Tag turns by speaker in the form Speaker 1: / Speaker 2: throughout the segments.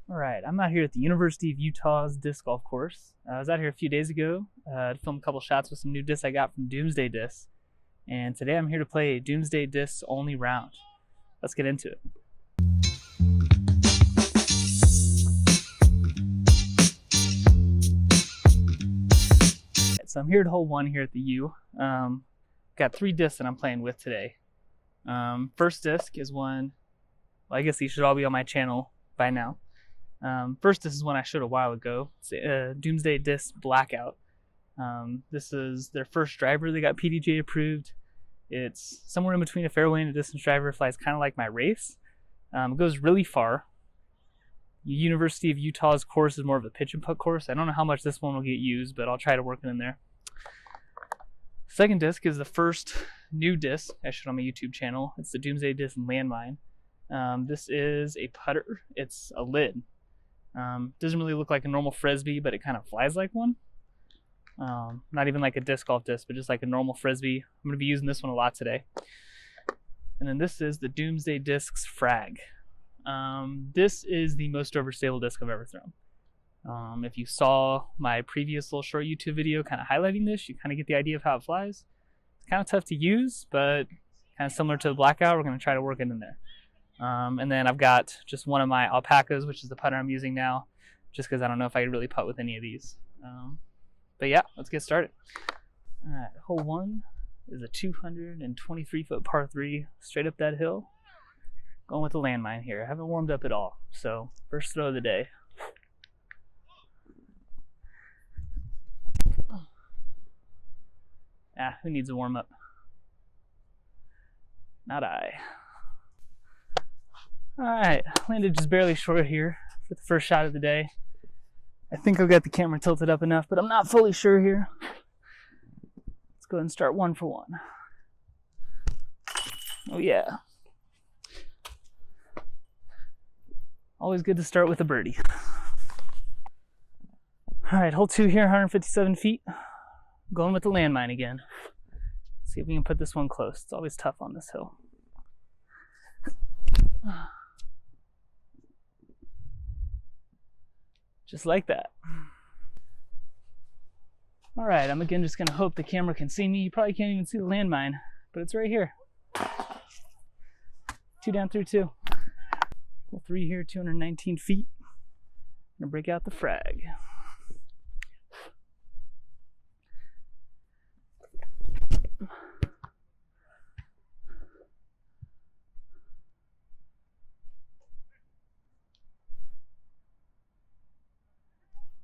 Speaker 1: All right, I'm out here at the University of Utah's disc golf course. I was out here a few days ago to film a couple shots with some new discs I got from Doomsday Discs. And today I'm here to play a Doomsday Discs only round. Let's get into it. So I'm here at hole 1 here at the U. Got 3 discs that I'm playing with today. First disc is one, well, I guess these should all be on my channel by now. First, this is one I showed a while ago. It's Doomsday Discs Blackout. This is their first driver. They got PDGA approved. It's somewhere in between a fairway and a distance driver. It flies kind of like my race. It goes really far. University of Utah's course is more of a pitch and putt course. I don't know how much this one will get used, but I'll try to work it in there. Second disc is the first new disc I showed on my YouTube channel. It's the Doomsday Discs Landmine. This is a putter. It's a lid. Doesn't really look like a normal frisbee, but it kind of flies like one. Not even like a disc golf disc, but just like a normal frisbee. I'm going to be using this one a lot today. And then this is the Doomsday Discs Frag. This is the most overstable disc I've ever thrown. If you saw my previous little short YouTube video kind of highlighting this, you kind of get the idea of how it flies. It's kind of tough to use, but kind of similar to the Blackout. We're going to try to work it in there. And then I've got just one of my alpacas, which is the putter I'm using now, just because I don't know if I could really putt with any of these. But yeah, let's get started. All right, hole 1 is a 223-foot par 3 straight up that hill. Going with the landmine here. I haven't warmed up at all, so first throw of the day. Who needs a warm up? Not I. Alright, landed just barely short here for the first shot of the day. I think I've got the camera tilted up enough, but I'm not fully sure here. Let's go ahead and start 1 for 1. Oh yeah. Always good to start with a birdie. Alright, hole 2 here, 157 feet. Going with the landmine again. See if we can put this one close. It's always tough on this hill. Just like that. Alright, I'm again just going to hope the camera can see me. You probably can't even see the landmine, but it's right here. 2 down through 2. Hole 3 here, 219 feet. I'm going to break out the frag.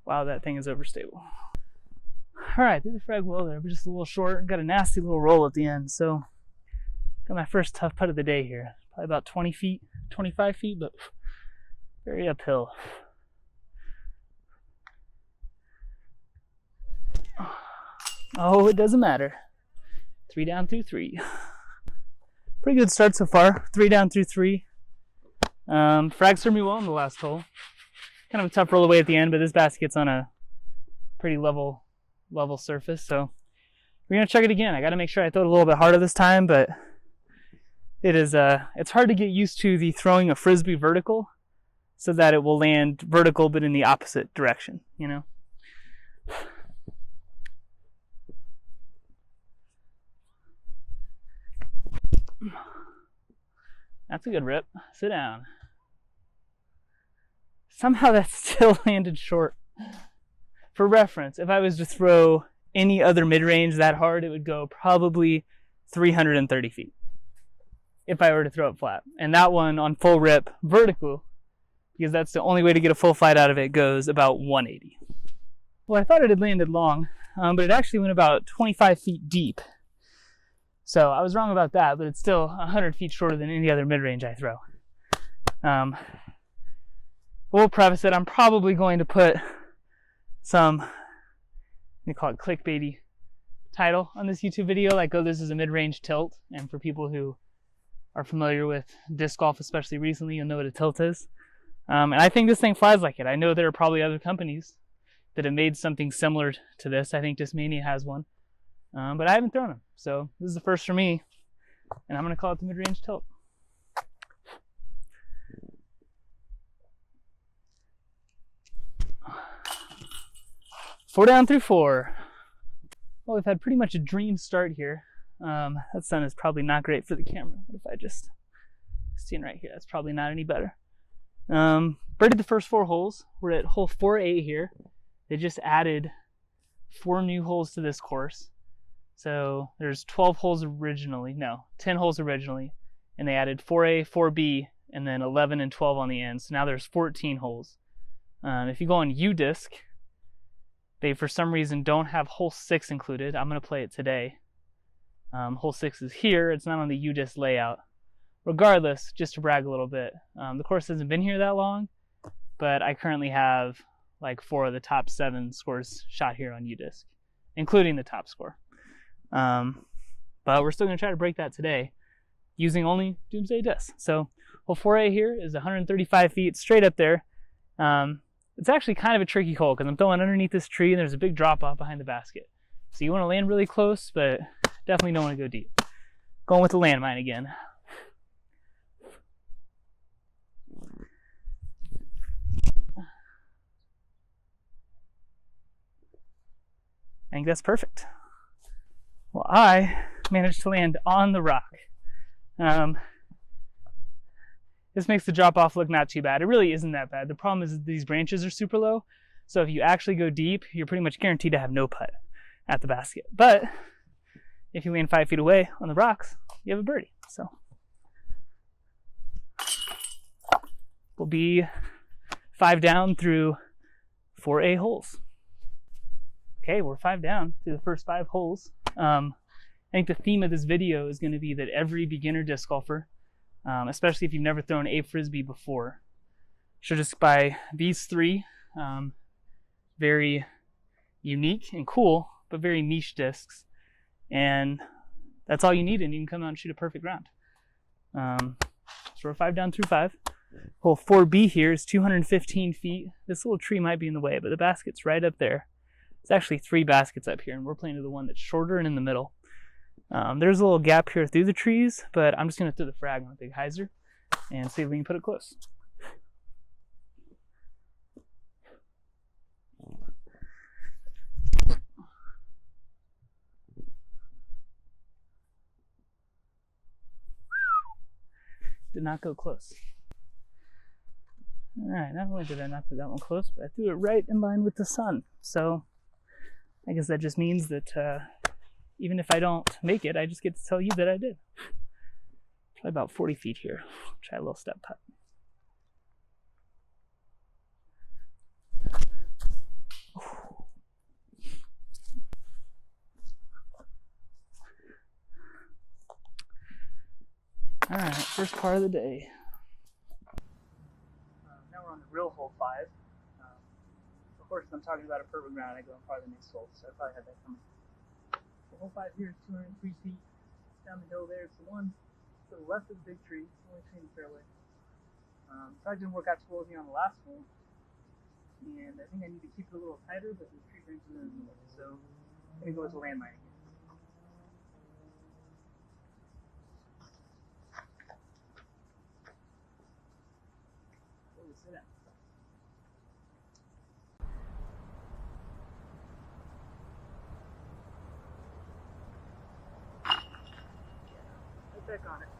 Speaker 1: Wow, that thing is overstable. Alright, threw the frag well there, but just a little short. Got a nasty little roll at the end, so got my first tough putt of the day here. Probably about 20 feet, 25 feet, but very uphill. Oh, it doesn't matter. 3 down through 3. Pretty good start so far. 3 down through 3. Frag served me well in the last hole. Kind of a tough roll away at the end, but this basket's on a pretty level surface, so we're gonna check it again. I got to make sure I throw it a little bit harder this time, but it's hard to get used to the throwing a frisbee vertical, so that it will land vertical but in the opposite direction. You know. That's a good rip. Sit down. Somehow that still landed short. For reference, if I was to throw any other mid-range that hard, it would go probably 330 feet if I were to throw it flat. And that one on full rip vertical, because that's the only way to get a full flight out of it, goes about 180. Well, I thought it had landed long, but it actually went about 25 feet deep. So I was wrong about that, but it's still 100 feet shorter than any other mid-range I throw. We'll preface it, I'm probably going to put some, we call it clickbaity title on this YouTube video, like, oh, this is a mid-range tilt, and for people who are familiar with disc golf, especially recently, you'll know what a tilt is. And I think this thing flies like it. I know there are probably other companies that have made something similar to this. I think Discmania has one, but I haven't thrown them, so this is the first for me, and I'm going to call it the mid-range tilt. 4 down through 4. Well, we've had pretty much a dream start here. That sun is probably not great for the camera. What if I just stand right here? That's probably not any better. Birdied the first 4 holes. We're at hole 4A here. They just added 4 new holes to this course. So there's 12 holes originally, no, 10 holes originally, and they added 4A, 4B, and then 11 and 12 on the end. So now there's 14 holes. If you go on UDisc, they for some reason don't have hole 6 included. I'm going to play it today. Hole 6 is here. It's not on the UDisc layout. Regardless, just to brag a little bit, the course hasn't been here that long, but I currently have like 4 of the top 7 scores shot here on UDisc, including the top score. But we're still going to try to break that today using only Doomsday Discs. So hole 4A here is 135 feet straight up there. It's actually kind of a tricky hole because I'm throwing underneath this tree and there's a big drop off behind the basket. So you want to land really close, but definitely don't want to go deep. Going with the landmine again. I think that's perfect. Well, I managed to land on the rock. This makes the drop off look not too bad. It really isn't that bad. The problem is these branches are super low. So if you actually go deep, you're pretty much guaranteed to have no putt at the basket. But if you land 5 feet away on the rocks, you have a birdie. So we'll be 5 down through 4A holes. Okay, we're 5 down through the first 5 holes. I think the theme of this video is going to be that every beginner disc golfer, especially if you've never thrown a frisbee before, should just buy these 3 very unique and cool, but very niche discs. And that's all you need, and you can come out and shoot a perfect round. So we're 5 down through 5. Hole 4B here is 215 feet. This little tree might be in the way, but the basket's right up there. It's actually 3 baskets up here, and we're playing to the one that's shorter and in the middle. There's a little gap here through the trees, but I'm just going to throw the frag on a big hyzer and see if we can put it close. Did not go close. Alright, not only did I not put that one close, but I threw it right in line with the sun. So I guess that just means that even if I don't make it, I just get to tell you that I did. Try about 40 feet here. Try a little step putt. Alright, first par of the day. Now we're on the real hole 5. Of course, I'm talking about a perfect round. I go in part of the next hole, so I probably had that coming. So hole 5 here is 203 feet. Down the hill there, it's the one to the left of the big tree, the only tree in the fairway. Probably didn't work out too well with me on the last hole, and I think I need to keep it a little tighter, but the tree branches are in the way, so I'm going to go with the landmine again. Sit down. Right back on it.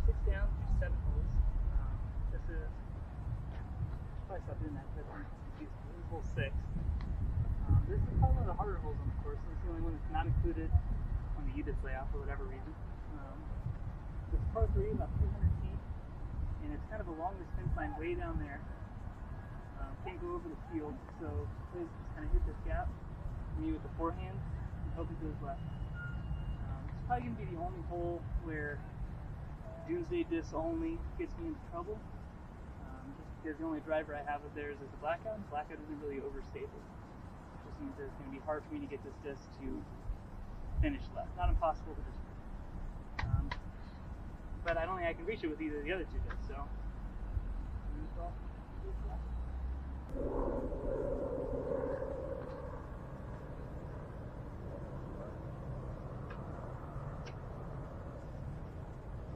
Speaker 1: 6 down through 7 holes. This is probably stop doing that because I'm confused. This is hole 6. This is probably one of the harder holes on the course. This is the only one that's not included on the UDisc layout for whatever reason. This is par 3, about 200 feet, and it's kind of along this fence line way down there. Can't go over the field, so please just kind of hit this gap. Me with the forehand and hope it goes left. It's probably going to be the only hole where Doomsday Discs only gets me into trouble. Just because the only driver I have of theirs is the Blackout, and Blackout isn't really overstable. It just means that it's going to be hard for me to get this disc to finish left. Not impossible, but just but I don't think I can reach it with either of the other 2 discs, so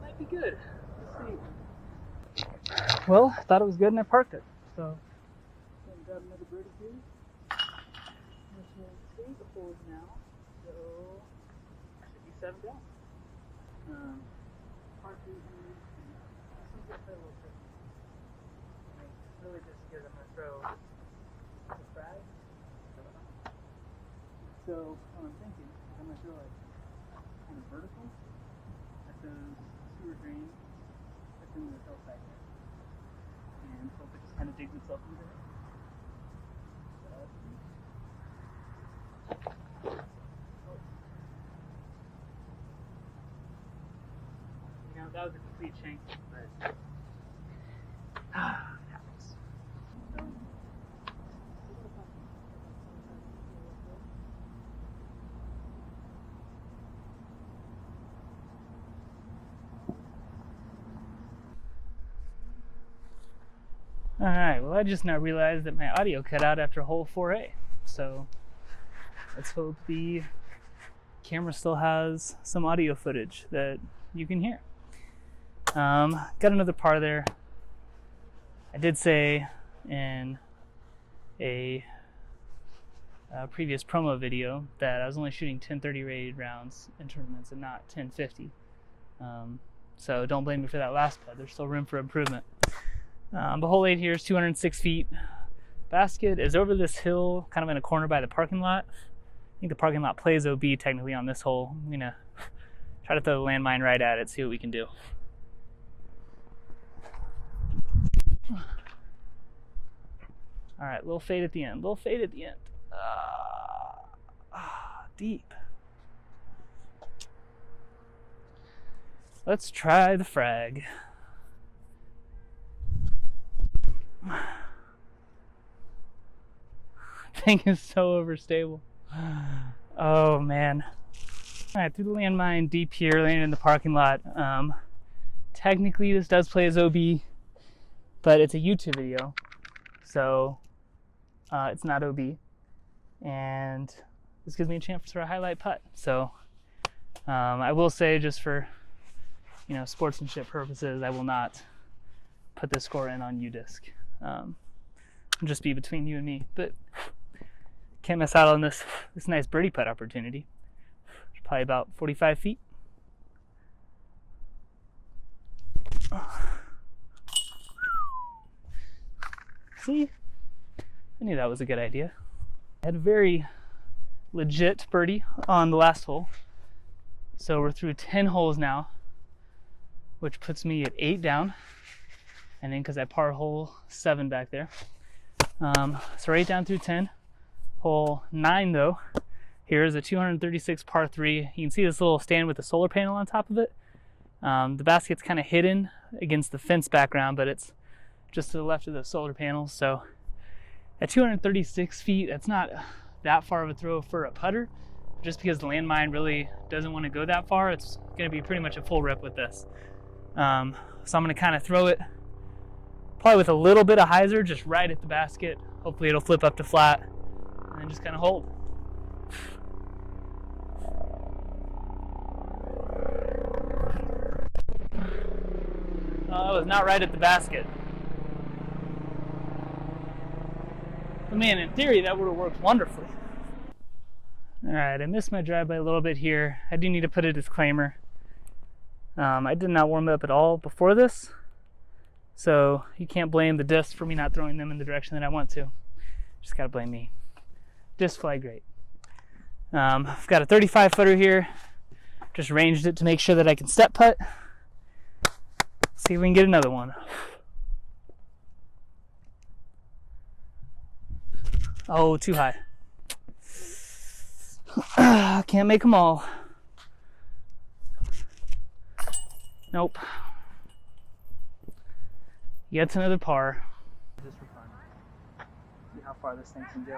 Speaker 1: might be good. Let's see. Well, I thought it was good and I parked it. So, grab another birdie here. 8 holes now, so I should be 7 down. Part 3 here, this one's gonna play a little tricky. Really just because I'm gonna throw the frag. So what I'm thinking is I'm gonna throw it kind of vertical at those sewer drains that's in the hillside there, and hope it just kind of digs itself into it. You know, that was a complete shank, but happens. Alright, well I just now realized that my audio cut out after hole 4A, so let's hope the camera still has some audio footage that you can hear. Got another par there. I did say in a previous promo video that I was only shooting 1030 rated rounds in tournaments and not 1050. So don't blame me for that last putt. There's still room for improvement. But hole 8 here is 206 feet. Basket is over this hill, kind of in a corner by the parking lot. I think the parking lot plays OB technically on this hole. I'm gonna try to throw the landmine right at it, see what we can do. All right, little fade at the end. Little fade at the end. Deep. Let's try the frag. Thing is so overstable. Oh man. Alright, through the landmine deep here, landing in the parking lot. Technically this does play as OB, but it's a YouTube video, so it's not OB. And this gives me a chance for a highlight putt. So I will say, just for sportsmanship purposes, I will not put this score in on UDisc. It'll just be between you and me, but can't miss out on this nice birdie putt opportunity. It's probably about 45 feet. See? I knew that was a good idea. I had a very legit birdie on the last hole. So we're through 10 holes now, which puts me at 8 down. And then because I par hole 7 back there. So we're 8 down through 10. Hole 9 though, here is a 236 par 3. You can see this little stand with the solar panel on top of it. The basket's kind of hidden against the fence background, but it's just to the left of the solar panels. So at 236 feet, that's not that far of a throw for a putter. Just because the landmine really doesn't want to go that far, it's going to be pretty much a full rip with this. So I'm going to kind of throw it probably with a little bit of hyzer just right at the basket. Hopefully it'll flip up to flat and then just kind of hold. That was not right at the basket. But man, in theory that would have worked wonderfully. Alright, I missed my drive by a little bit here. I do need to put a disclaimer. I did not warm up at all before this, so you can't blame the discs for me not throwing them in the direction that I want to. Just gotta blame me. Disc fly great. I've got a 35 footer here. Just ranged it to make sure that I can step putt. See if we can get another one. Oh, too high. Can't make them all. Nope. Yet another par. Just for fun. See how far this thing can go.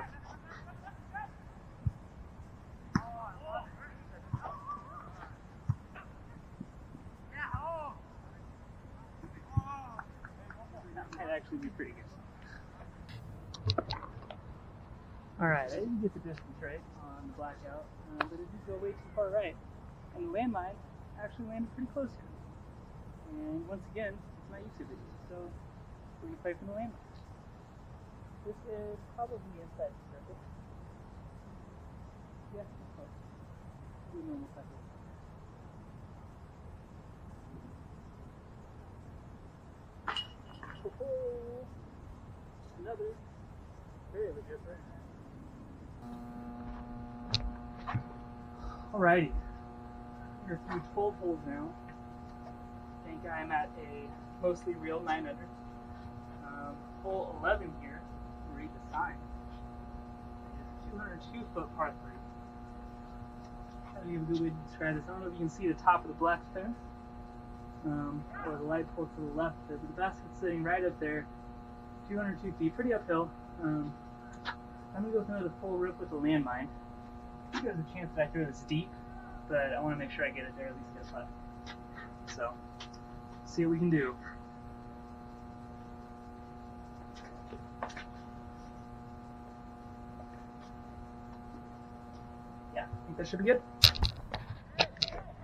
Speaker 1: That might actually be pretty good. Alright, I didn't get the distance right on the Blackout, but it did go way too far right. And the landmine actually landed pretty close here. And once again, it's my YouTube video, so we're going to play from the landmine. This is probably inside the circle. Yeah. Oh, another very legit right. Alrighty, we're through 12 holes now. I think I'm at a mostly real 9 under. Hole 11 here, read the sign. It's a 202-foot par 3. How do you have a good way to describe this? I don't know if you can see the top of the black fence, or the light pole to the left there, but the basket's sitting right up there, 202 feet, pretty uphill. I'm going to go through another full rip with the landmine. I think there's a chance back there that's deep, but I want to make sure I get it there, at least get left. So, see what we can do. Yeah, I think that should be good.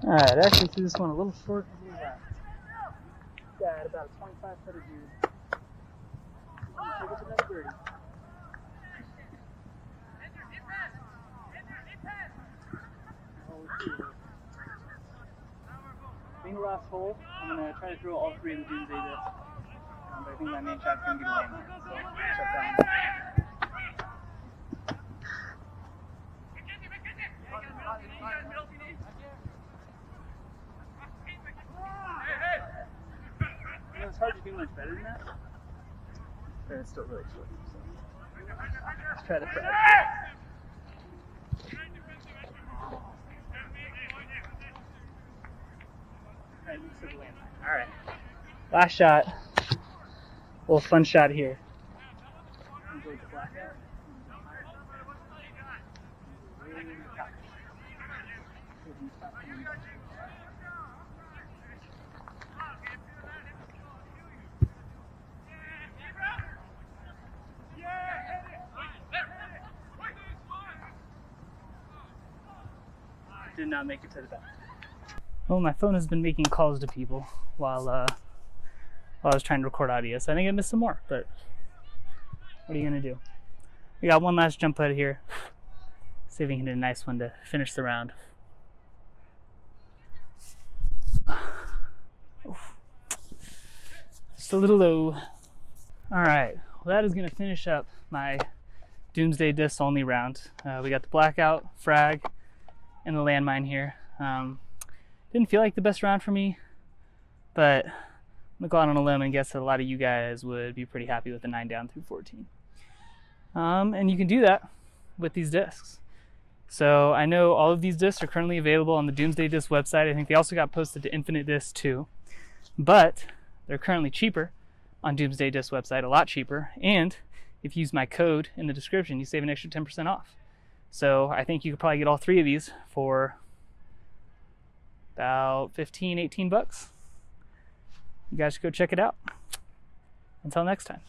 Speaker 1: Alright, actually threw this one a little short to the left. Got about a 25-footer view. Take it to another birdie. Being the last hole, I'm going to try to throw all 3 of the Doomsday Discs. But I think my main shot's going to be the landmine, so check that one. You know, it's hard to do much better than that, but it's still really short. So let's try the Frag. Alright, last shot, a little fun shot here. Blackout. Did not make it to the back. Well, my phone has been making calls to people while I was trying to record audio, so I think I missed some more, but what are you gonna do? We got one last jump putt here. See if we can hit a nice one to finish the round. Just a little low. Alright, well that is gonna finish up my Doomsday Discs only round. We got the Blackout, Frag, and the landmine here. Didn't feel like the best round for me, but I'm gonna go out on a limb and guess that a lot of you guys would be pretty happy with the 9 down through 14. And you can do that with these discs. So I know all of these discs are currently available on the Doomsday Discs website. I think they also got posted to Infinite Discs too, but they're currently cheaper on Doomsday Discs website, a lot cheaper. And if you use my code in the description, you save an extra 10% off. So I think you could probably get all 3 of these for about 15, 18 bucks. You guys should go check it out. Until next time.